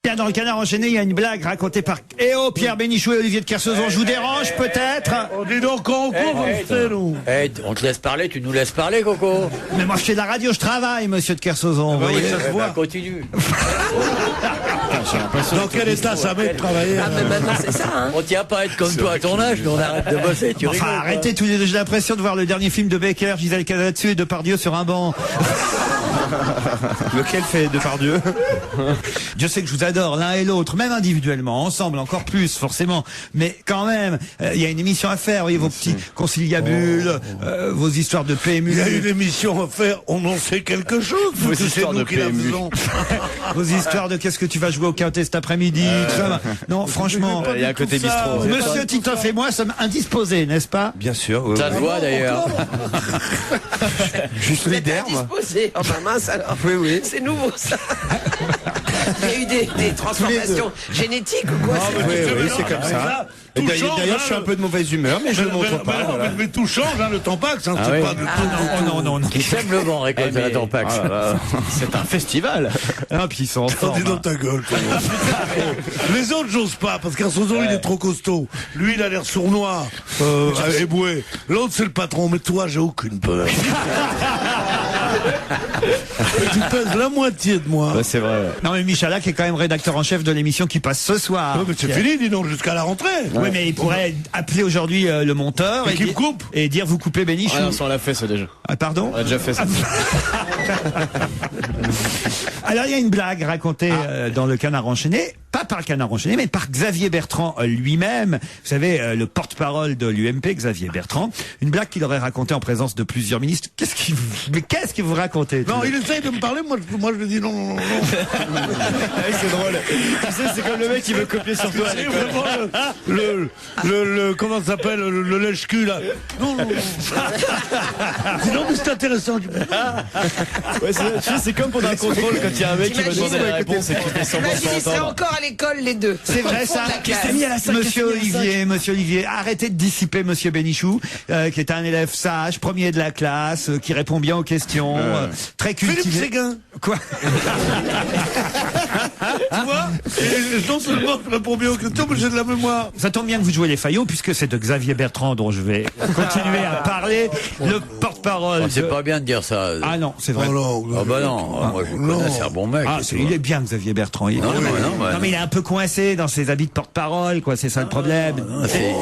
Bien, dans le Canard enchaîné, il y a une blague racontée par Pierre Bénichou et Olivier de Kersauzon. Je vous dérange peut-être? On dit donc on couvre, nous. On te laisse parler, tu nous laisses parler, Coco. Mais moi je fais de la radio, je travaille, monsieur de Kersauzon. oui, ça se voit. Continue. Dans quel état ça met de travailler? Ah, mais maintenant, c'est ça, hein. On tient pas à être comme toi à ton âge, mais on arrête de bosser, tu rigoles. Enfin, arrêtez tous les deux, j'ai l'impression de voir le dernier film de Becker, Gisèle Casatsu et Depardieu sur un banc. Lequel fait Depardieu? Je sais que je vous adore l'un et l'autre, même individuellement, ensemble encore plus forcément, mais quand même, il y a une émission à faire, vous voyez, vos petits conciliabules, vos histoires de PMU. Il y a une émission à faire, on en sait quelque chose. Vos C'est histoires nous de qui la PMU. faisons. Vos histoires de qu'est-ce que tu vas jouer au quintet cet après-midi, tout ça. Non, franchement, Il y a un côté bistrot. monsieur Titoff et moi sommes indisposés, n'est-ce pas? Bien sûr. Oui, Ça se voit d'ailleurs. Juste Vous les êtes dermes. indisposé. Oh bah mince alors. Oui, oui. C'est nouveau ça. Il y a eu des transformations génétiques ou quoi? Oui, oui, c'est comme ça. Et Tout D'ailleurs, change, je suis hein, un peu de mauvaise humeur, mais je ne le montre Mais pas. non, voilà. mais tout change, hein, le Tampax, hein, Ah c'est oui. pas du tout. Non. Qui sème le vent récolte la Tampax. C'est un festival. Ah, puis ils sont en Oh, forme. dis dans ta gueule, toi. Les autres, j'ose pas, parce qu'un Sozo, il est trop costaud. Lui, il a l'air sournois, éboué. L'autre, c'est le patron, mais toi, j'ai aucune peur. Tu pèses la moitié de moi. Ouais, c'est vrai. Non mais Michalak est quand même rédacteur en chef de l'émission qui passe ce soir. Ouais, mais c'est fini, dis donc, jusqu'à la rentrée. Oui, mais il pourrait appeler aujourd'hui le monteur Et qu'il me dire- coupe. et dire vous coupez Bénichou. Ah non, ça on l'a fait ça déjà. Ah, pardon. On a déjà fait ça. Alors il y a une blague racontée dans le Canard enchaîné, pas par le Canard enchaîné, mais par Xavier Bertrand lui-même. Vous savez, le porte-parole de l'UMP, Xavier Bertrand. Une blague qu'il aurait racontée en présence de plusieurs ministres. Qu'est-ce que vous racontez? Non, il essaye de me parler, moi je lui dis non. C'est drôle. Tu sais, c'est comme le mec qui veut copier sur toi. C'est vraiment le comment ça s'appelle, le lèche-cul, là. Non. Dis non, mais c'est intéressant. Ouais, tu sais, c'est comme pendant un contrôle quand il y a un mec qui va demander la réponse et qui descend pas Imagine, ils sans seraient entendre. encore à l'école les deux. C'est vrai ça. Au fond de la classe. Monsieur Olivier, arrêtez de dissiper Monsieur Bénichou, qui est un élève sage, premier de la classe, qui répond bien aux questions, très Philippe cultivé. Séguin, Quoi? tu vois. Et non seulement je réponds bien aux questions, mais j'ai de la mémoire. Ça tombe bien que vous jouez les faillots, puisque c'est de Xavier Bertrand dont je vais continuer à parler, le porte-parole. C'est pas bien de dire ça. Ah non, c'est vrai. Oh non, Ah bah non, moi je le connais, c'est un bon mec. Ah, il est bien Xavier Bertrand. Il est- Non, non, ouais. mais il est un peu coincé dans ses habits de porte-parole, quoi. C'est ça le problème.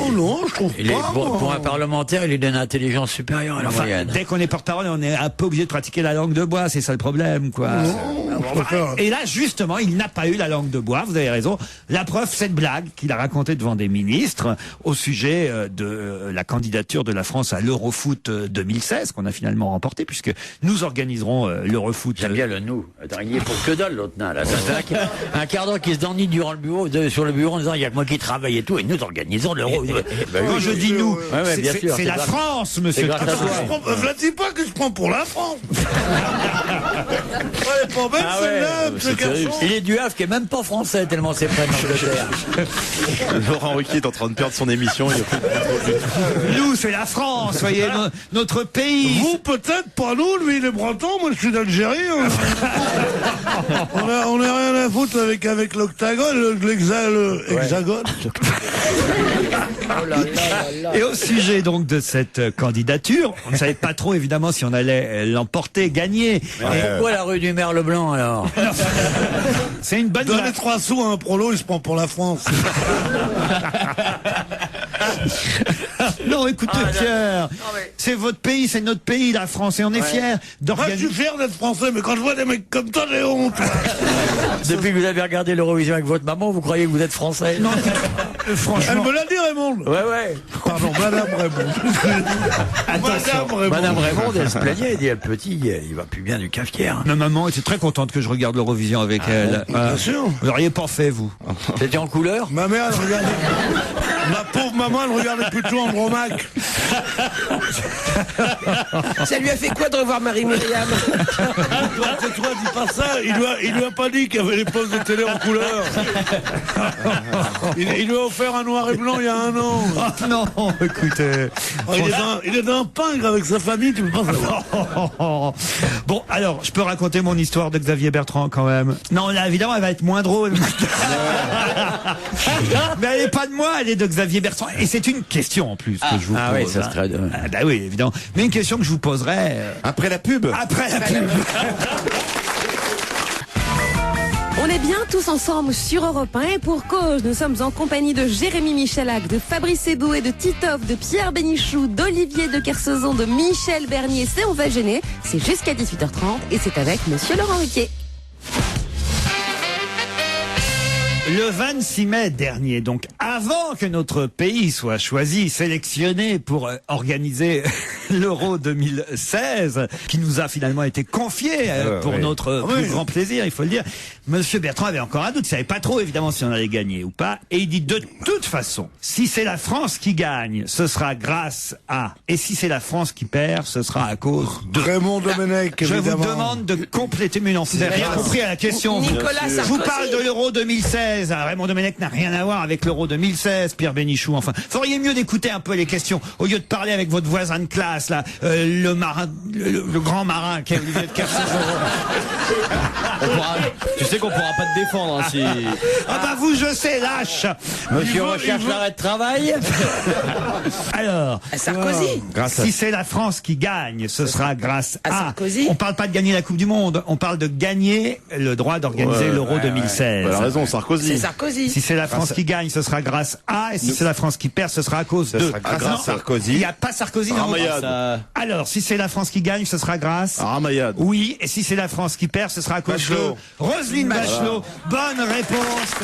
Oh non, je trouve Il est, pas. pour un parlementaire, il est d'une intelligence supérieure à la Enfin, moyenne. dès qu'on est porte-parole, on est un peu obligé de pratiquer la langue de bois. C'est ça le problème, quoi. Et là, justement, il n'a pas eu la langue de bois. Vous avez raison. La preuve, cette blague qu'il a racontée devant des ministres au sujet de la candidature de la France à l'Eurofoot 2016, qu'on a finalement remporté, puisque nous organiserons l'Eurofoot. J'aime bien le nous. Attends, il y est pour que dalle l'autre nain là. Ça fait un quart d'heure qui se dandine durant le bureau, sur le bureau en disant il y a que moi qui travaille et tout, et nous organisons l'euro. Quand je dis nous, ouais, bien sûr, c'est c'est la grâce- France, monsieur. c'est grâce à toi. Je ne dis pas que je prends pour la France. Ouais, pas belle Ah celle-là, ouais, ce garçon. Il est du Havre qui est même pas français tellement c'est près de l'Angleterre. Laurent Ruquier est en train de perdre son émission. Il a plus Nous, c'est la France, voyez, notre pays. Vous peut-être, pas nous, lui il est breton, moi je suis d'Algérie. On n'a rien à foutre avec l'octagone, l'hexagone. Et au sujet donc de cette candidature, on ne savait pas trop évidemment si on allait l'emporter, gagner. Pourquoi la rue du Merle Blanc alors? C'est une bonne Donnez blague. 3 sous à un prolo, il se prend pour la France. Non, écoutez Pierre, c'est votre pays, c'est notre pays, la France, et on est fiers Moi je d'organiser. suis fier d'être français, mais quand je vois des mecs comme toi, j'ai honte. Depuis que vous avez regardé l'Eurovision avec votre maman, vous croyez que vous êtes français? Non, Elle franchement. me l'a dit, Raymond. Ouais. Pardon, Madame Raymond. Madame Raymond, elle se plaignait, elle dit, le petit, il va plus bien du cafetière. Ma maman était très contente que je regarde l'Eurovision avec elle. Bien sûr. Vous l'auriez pas fait, vous. C'était en couleur? Ma mère, elle regardait. Ma pauvre maman, elle regardait plutôt en Euromac. Ça lui a fait quoi de revoir Marie-Myriam? Toi, dis pas ça. Il lui a pas dit qu'il y avait les postes de télé en couleur. Il lui a offert un noir et blanc il y a un an. Oh, non, écoutez. Oh, il est dans un pingre avec sa famille, tu peux pas savoir. Bon, alors, je peux raconter mon histoire de Xavier Bertrand quand même. Non, là, évidemment, elle va être moins drôle. Mais elle n'est pas de moi, elle est de Xavier Bertrand. Et c'est une question en plus que je vous pose. Ah oui, ça serait... Ah, bah oui, évidemment. Mais une question que je vous poserai... Après la pub. Après la pub. On est bien tous ensemble sur Europe 1 et pour cause, nous sommes en compagnie de Jérémy Michalak, de Fabrice Eboué, de Titoff, de Pierre Bénichou, d'Olivier de Kersauzon, de Michel Bernier. C'est On va gêner, c'est jusqu'à 18h30 et c'est avec Monsieur Laurent Ruquier. Le 26 mai dernier, donc avant que notre pays soit choisi, sélectionné pour organiser l'Euro 2016, qui nous a finalement été confié pour notre plus grand plaisir, il faut le dire, Monsieur Bertrand avait encore un doute, il savait pas trop évidemment si on allait gagner ou pas, et il dit de toute façon, si c'est la France qui gagne, ce sera grâce à, et si c'est la France qui perd, ce sera à cause de. Raymond Domenech, Je évidemment. vous demande de compléter, mais non, vous n'avez rien compris à la question. Nicolas Je Sarkozy. vous parle de l'Euro 2016. Raymond Domenech n'a rien à voir avec l'Euro 2016. Pierre Bénichou, enfin. Feriez mieux d'écouter un peu les questions au lieu de parler avec votre voisin de classe, là, le marin, le grand marin qui est Olivier de Kersauzon. Tu sais qu'on pourra pas te défendre hein, si. Ah bah vous, je sais, lâche. Monsieur recherche l'arrêt de travail. Alors, Sarkozy. si c'est la France qui gagne, ce sera grâce À à. Sarkozy. On parle pas de gagner la Coupe du Monde, on parle de gagner le droit d'organiser l'Euro 2016. Elle a raison, Sarkozy. C'est Sarkozy. Si c'est la France qui gagne, ce sera grâce à, et si c'est la France qui perd, ce sera à cause de. sera grâce à Sarkozy. Il n'y a pas Sarkozy, non. Ramayad. Alors, si c'est la France qui gagne, ce sera grâce. Ramayad. Oui, et si c'est la France qui perd, ce sera à cause Bachelot. de Roselyne Bachelot. Bonne réponse.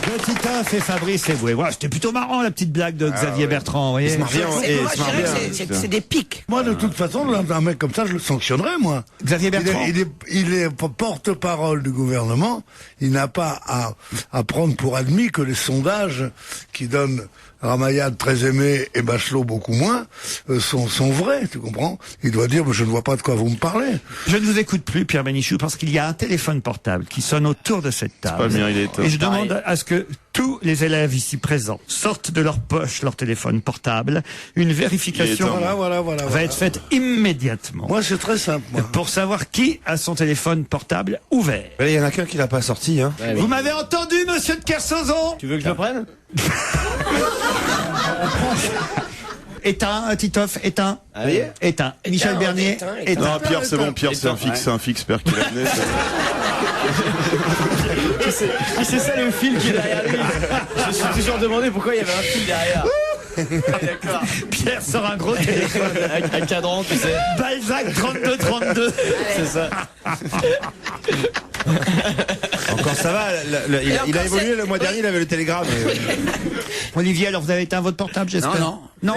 De Titoff et Fabrice Eboué. Voilà, c'était plutôt marrant la petite blague de Xavier Bertrand, vous voyez. Moi, je dirais que c'est des pics. Moi, de toute façon, un mec comme ça, je le sanctionnerais, moi. Xavier Bertrand. Il est porte-parole du gouvernement. Il n'a pas à prendre pour admis que les sondages qui donnent Ramayad très aimé et Bachelot beaucoup moins sont vrais, tu comprends? Il doit dire, mais je ne vois pas de quoi vous me parlez. Je ne vous écoute plus, Pierre Bénichou, parce qu'il y a un téléphone portable qui sonne autour de cette table. pas le mien, il est éteint. Et je demande à ce que tous les élèves ici présents sortent de leur poche leur téléphone portable. Une vérification Voilà. va être faite immédiatement Moi, c'est très simple, moi. pour savoir qui a son téléphone portable ouvert. Il y en a qu'un qui l'a pas sorti. Hein. Vous m'avez entendu, monsieur de Kersauzon? Tu veux que je le prenne? Éteint, Titoff, éteint. Allez. Éteint. Michel Bernier, éteint. Non, Pierre, c'est bon. Pierre, c'est un fixe, Père qui l'a amené. C'est ça le fil qui est derrière lui. Je me suis toujours demandé pourquoi il y avait un fil derrière. D'accord. Pierre sort un gros téléphone. Avec un cadran, tu sais. Balzac 3232. C'est ça. Encore ça va, il a évolué le mois dernier, il avait le télégramme. Olivier, alors vous avez éteint votre portable, j'espère? Non. Non.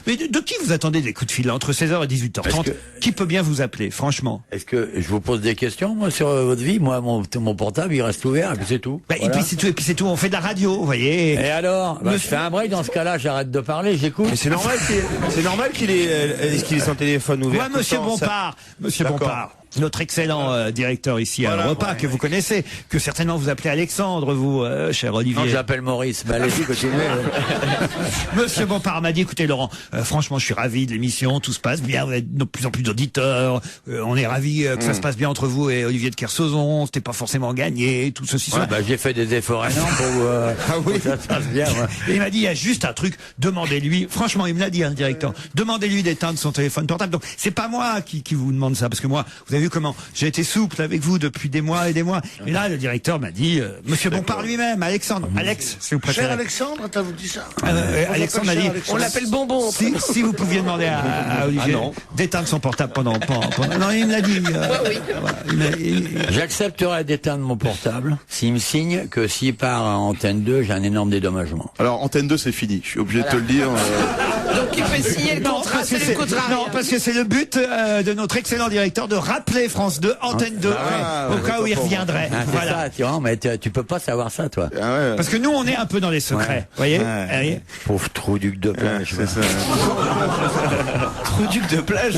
Mais de qui vous attendez des coups de fil là, entre 16h et 18h30? Qui peut bien vous appeler, franchement? Est-ce que je vous pose des questions, moi, sur votre vie? Moi, mon portable, il reste ouvert, et puis c'est tout. Bah, Voilà. et puis c'est tout, on fait de la radio, vous voyez. Et alors je fais un break dans ce cas-là, j'arrête de parler, j'écoute. Mais c'est normal qu'il ait son téléphone ouvert. Ouais, tout le monsieur temps, Bompard, monsieur D'accord. Bompard. Notre excellent directeur ici à Europa, que vous connaissez, que certainement vous appelez Alexandre, vous, cher Olivier. Non, j'appelle Maurice. Bah, allez-y, continuez. Monsieur Bompard m'a dit, écoutez Laurent, franchement je suis ravi de l'émission, tout se passe bien, vous êtes de plus en plus d'auditeurs, on est ravis que ça se passe bien entre vous et Olivier de Kersauzon, c'était pas forcément gagné, tout ceci, Ouais, cela. bah, j'ai fait des efforts énormes pour que ça se passe bien. Ouais. Et il m'a dit, il y a juste un truc, demandez-lui, franchement il me l'a dit, le directeur, demandez-lui d'éteindre son téléphone portable. Donc c'est pas moi qui vous demande ça, parce que moi, vous avez vu comment j'ai été souple avec vous depuis des mois et des mois. Et là, le directeur m'a dit, monsieur Bompard lui-même, Alexandre, Alex, si vous préférez. Cher Alexandre, t'as vous dit ça? Alexandre m'a dit, On l'appelle Bonbon. si vous pouviez demander à Olivier d'éteindre son portable pendant... Non, il me l'a dit. Voilà, J'accepterais d'éteindre mon portable s'il me signe que s'il part à Antenne 2, j'ai un énorme dédommagement. Alors, Antenne 2, c'est fini. Je suis obligé de te le dire. Donc il peut signer le contrat, parce que ça lui coûtera rien. non, parce que c'est le but de notre excellent directeur de rappeler France 2, Antenne 2, au cas où il reviendrait. Ah, c'est Voilà. ça, tu vois, mais tu peux pas savoir ça, toi. Ah ouais. Parce que nous, on est un peu dans les secrets. Vous voyez. Ouais. Pauvre trou-duc de plage. C'est ça. Trou-duc de plage.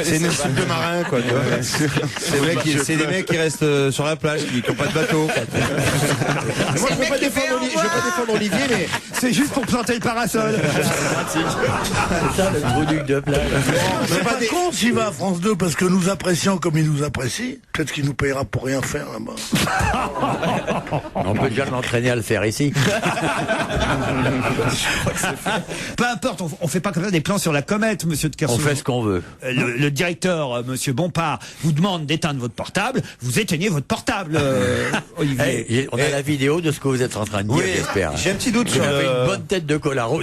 C'est une équipe de marins, quoi. tu vois. C'est des mecs qui restent sur la plage, qui n'ont pas de bateau. Moi, je veux pas défendre Olivier, mais C'est juste pour planter le parasol. C'est ça, le trou-duc de plage. C'est pas con s'il va à France 2 parce que nous apprécions comme il nous apprécie. Peut-être qu'il nous payera pour rien faire là-bas. On peut déjà l'entraîner à le faire ici. Peu importe, on fait pas comme ça des plans sur la comète, monsieur de On Kersauzon. fait ce qu'on veut. Le directeur, monsieur Bompard, vous demande d'éteindre votre portable. Vous éteignez votre portable, Olivier. Hey, on a la vidéo de ce que vous êtes en train de dire, oui, j'espère. j'ai un petit doute Vous sur avez le... une bonne tête de collabo.